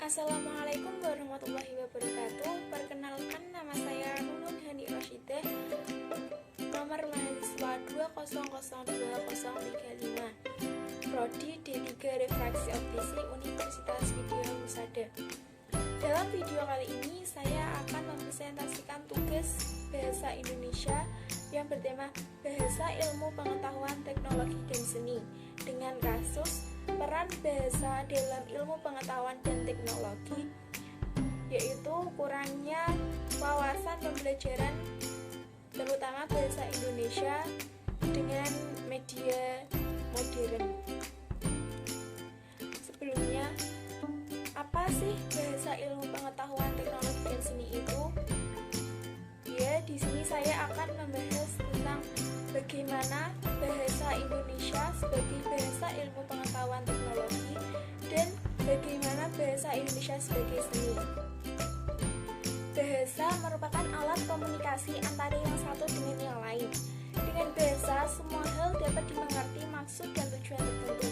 Assalamualaikum warahmatullahi wabarakatuh. Perkenalkan, nama saya Nunun Hani Roshidah, nomor mahasiswa 2002035, Prodi D3 Refraksi Optisi, Universitas Widya Husada. Dalam video kali ini saya akan mempresentasikan tugas Bahasa Indonesia yang bertema Bahasa Ilmu Pengetahuan Teknologi dan Seni dengan kasus peran bahasa dalam ilmu pengetahuan dan teknologi, yaitu kurangnya wawasan pembelajaran terutama bahasa Indonesia dengan media modern. Sebelumnya, apa sih bahasa ilmu pengetahuan teknologi dan seni itu? Ya, di sini saya akan membahas tentang bagaimana bahasa Indonesia sebagai bahasa ilmu pengetahuan teknologi dan bagaimana bahasa Indonesia sebagai seni. Bahasa merupakan alat komunikasi antara yang satu dengan yang lain. Dengan bahasa, semua hal dapat dimengerti maksud dan tujuan tertentu.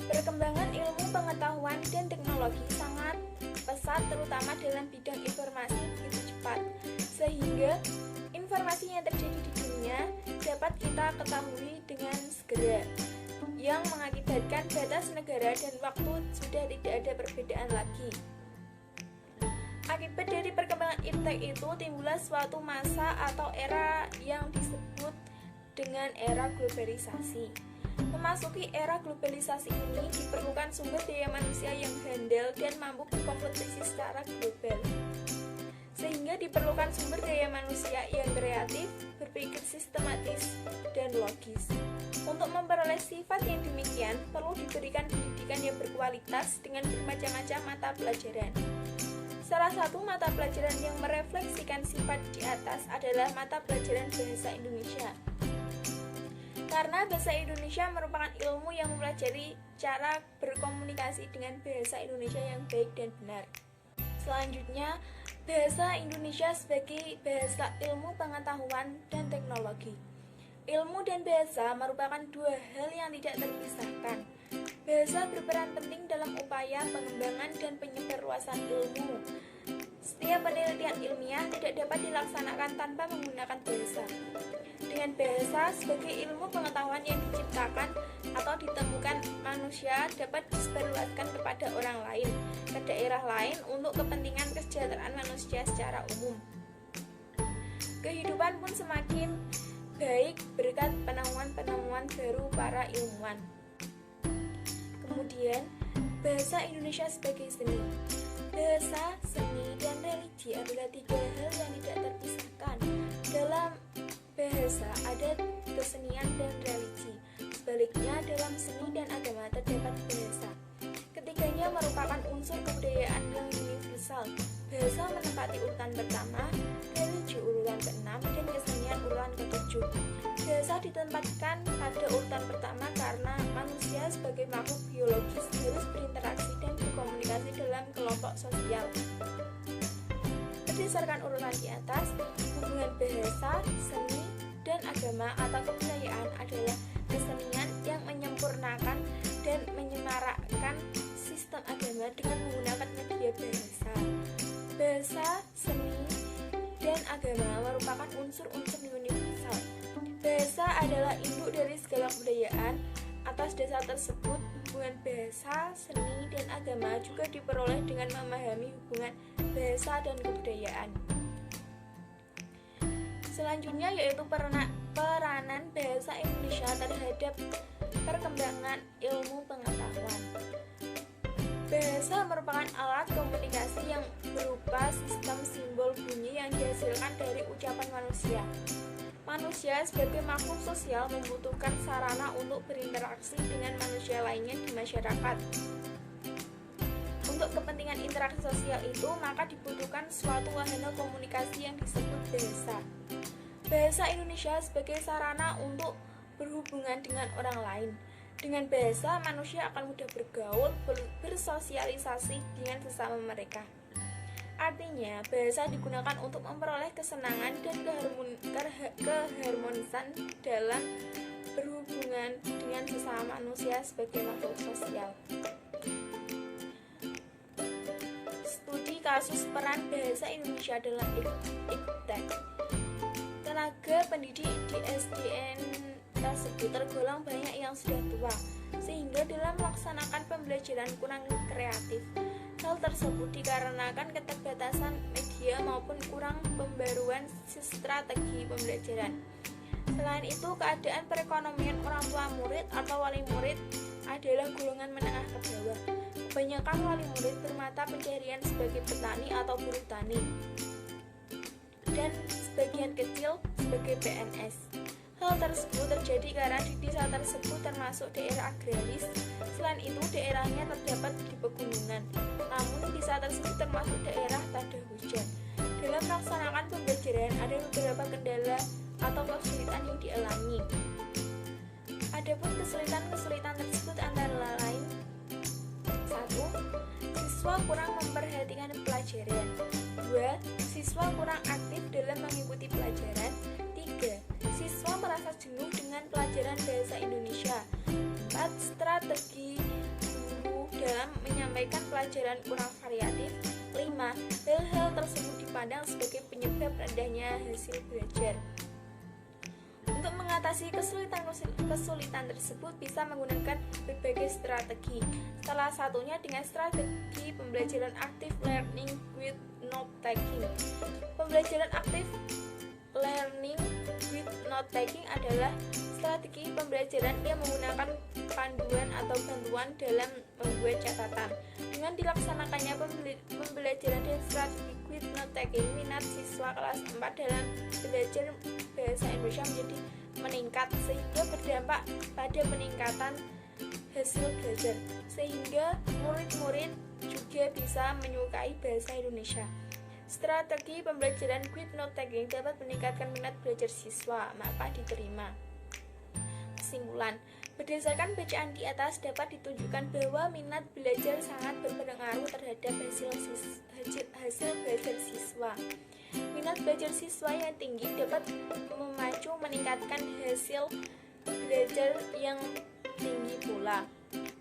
Perkembangan ilmu pengetahuan dan teknologi sangat pesat, terutama dalam bidang informasi begitu cepat, sehingga informasi yang terjadi di dunia dapat kita ketahui dengan segera, yang mengakibatkan batas negara dan waktu sudah tidak ada perbedaan lagi. Akibat dari perkembangan iptek itu timbullah suatu masa atau era yang disebut dengan era globalisasi. Memasuki era globalisasi ini diperlukan sumber daya manusia yang handal dan mampu berkompetisi secara global, sehingga diperlukan sumber daya manusia yang kreatif, berpikir sistematis, dan logis. Untuk memperoleh sifat yang demikian, perlu diberikan pendidikan yang berkualitas dengan bermacam-macam mata pelajaran. Salah satu mata pelajaran yang merefleksikan sifat di atas adalah mata pelajaran Bahasa Indonesia. Karena Bahasa Indonesia merupakan ilmu yang mempelajari cara berkomunikasi dengan bahasa Indonesia yang baik dan benar. Selanjutnya, Bahasa Indonesia sebagai bahasa ilmu pengetahuan dan teknologi. Ilmu dan bahasa merupakan dua hal yang tidak terpisahkan. Bahasa berperan penting dalam upaya pengembangan dan penyebarluasan ilmu. Setiap penelitian ilmiah tidak dapat dilaksanakan tanpa menggunakan bahasa. Dengan bahasa sebagai ilmu pengetahuan yang diciptakan atau ditemukan manusia dapat disebarluaskan kepada orang lain, ke daerah lain untuk kepentingan kesejahteraan manusia secara umum. Kehidupan pun semakin baik berkat penemuan-penemuan baru para ilmuwan. Kemudian, bahasa Indonesia sebagai seni. Bahasa, seni, dan religi adalah tiga hal yang tidak terpisahkan. Dalam bahasa ada kesenian dan religi. Sebaliknya, dalam seni dan agama terdapat bahasa. Ketiganya merupakan unsur kebudayaan yang universal. Bahasa menempati urutan pertama, religi urutan ke-6, dan kesenian urutan ke-7. Bahasa ditempatkan pada urutan pertama karena manusia sebagai makhluk biologis harus berinteraksi dan berkomunikasi dalam kelompok sosial. Berdasarkan urutan di atas, hubungan bahasa, seni, dan agama atau kebudayaan adalah kesenian yang menyempurnakan dan menyemarakkan sistem agama dengan menggunakan media bahasa. Bahasa, seni, dan agama merupakan unsur-unsur universal. Bahasa adalah induk dari segala kebudayaan. Atas dasar tersebut, hubungan bahasa, seni, dan agama juga diperoleh dengan memahami hubungan bahasa dan kebudayaan. Selanjutnya yaitu peranan bahasa Indonesia terhadap perkembangan ilmu pengetahuan. Bahasa merupakan alat komunikasi yang berupa sistem simbol bunyi yang dihasilkan dari ucapan manusia. Manusia sebagai makhluk sosial membutuhkan sarana untuk berinteraksi dengan manusia lainnya di masyarakat. Untuk kepentingan interaksi sosial itu, maka dibutuhkan suatu wahana komunikasi yang disebut bahasa. Bahasa Indonesia sebagai sarana untuk berhubungan dengan orang lain. Dengan bahasa, manusia akan mudah bergaul, bersosialisasi dengan sesama mereka. Artinya, bahasa digunakan untuk memperoleh kesenangan dan keharmonisan dalam berhubungan dengan sesama manusia sebagai makhluk sosial. studi kasus peran bahasa Indonesia dalam iptek. Tenaga pendidik di SDN tersebut tergolong banyak yang sudah tua, sehingga dalam melaksanakan pembelajaran kurang kreatif. Hal tersebut dikarenakan keterbatasan media maupun kurang pembaruan strategi pembelajaran. Selain itu, keadaan perekonomian orang tua murid atau wali murid adalah golongan menengah ke bawah. Kebanyakan wali murid bermata pencaharian sebagai petani atau buruh tani, dan sebagian kecil sebagai PNS. Hal tersebut terjadi karena di desa tersebut termasuk daerah agraris. Selain itu, daerahnya terdapat di pegunungan. Namun, desa tersebut termasuk daerah tak ada hujan. Dalam melaksanakan pembelajaran, ada beberapa kendala atau kesulitan yang dialami. Adapun kesulitan tersebut antara lain: 1. Siswa kurang memperhatikan pelajaran. 2. Siswa kurang aktif dalam mengikuti pelajaran. 3. Siswa merasa jenuh dengan pelajaran bahasa Indonesia. 4. Strategi guru dalam menyampaikan pelajaran kurang variatif. 5. Hal-hal tersebut dipandang sebagai penyebab rendahnya hasil belajar. Untuk mengatasi kesulitan tersebut bisa menggunakan berbagai strategi. Salah satunya dengan strategi pembelajaran aktif learning with note taking. Pembelajaran aktif learning with note taking adalah strategi pembelajaran yang menggunakan panduan atau bantuan dalam membuat catatan. Dengan dilaksanakannya pembelajaran dan strategi with note taking, minat siswa kelas 4 dalam belajar bahasa Indonesia menjadi meningkat, sehingga berdampak pada peningkatan hasil belajar, sehingga murid-murid juga bisa menyukai bahasa Indonesia. Strategi pembelajaran with note taking dapat meningkatkan minat belajar siswa, maka diterima. Kesimpulan: berdasarkan bacaan di atas dapat ditunjukkan bahwa minat belajar sangat berpengaruh terhadap hasil belajar siswa. Minat belajar siswa yang tinggi dapat memacu meningkatkan hasil belajar yang tinggi pula.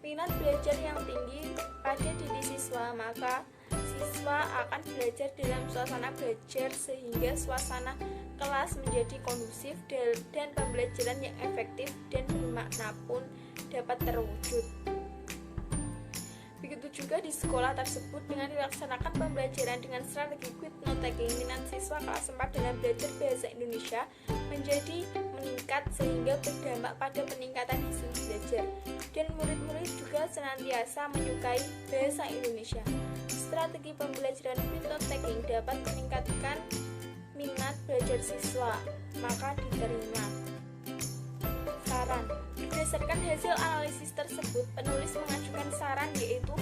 Minat belajar yang tinggi pada diri siswa, maka siswa akan belajar dalam suasana belajar sehingga suasana kelas menjadi kondusif dan pembelajaran yang efektif dan bermakna pun dapat terwujud. Begitu juga di sekolah tersebut, dengan dilaksanakan pembelajaran dengan strategi with note taking, minat siswa kelas 4 dalam belajar bahasa Indonesia menjadi meningkat sehingga berdampak pada peningkatan hasil belajar, dan murid-murid juga senantiasa menyukai bahasa Indonesia. Strategi pembelajaran with note taking dapat meningkatkan minat belajar siswa, maka diterima. Saran: berdasarkan hasil analisis tersebut, penulis mengajukan saran yaitu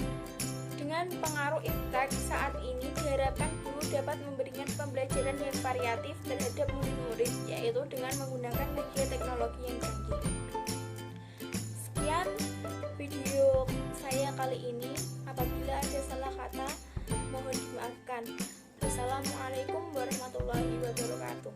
dengan pengaruh iptek saat ini diharapkan guru dapat memberikan pembelajaran yang variatif terhadap murid-murid, yaitu dengan menggunakan media teknologi yang canggih. Sekian video saya kali ini. Apabila ada salah kata, mohon dimaafkan. Wassalamualaikum warahmatullahi wabarakatuh.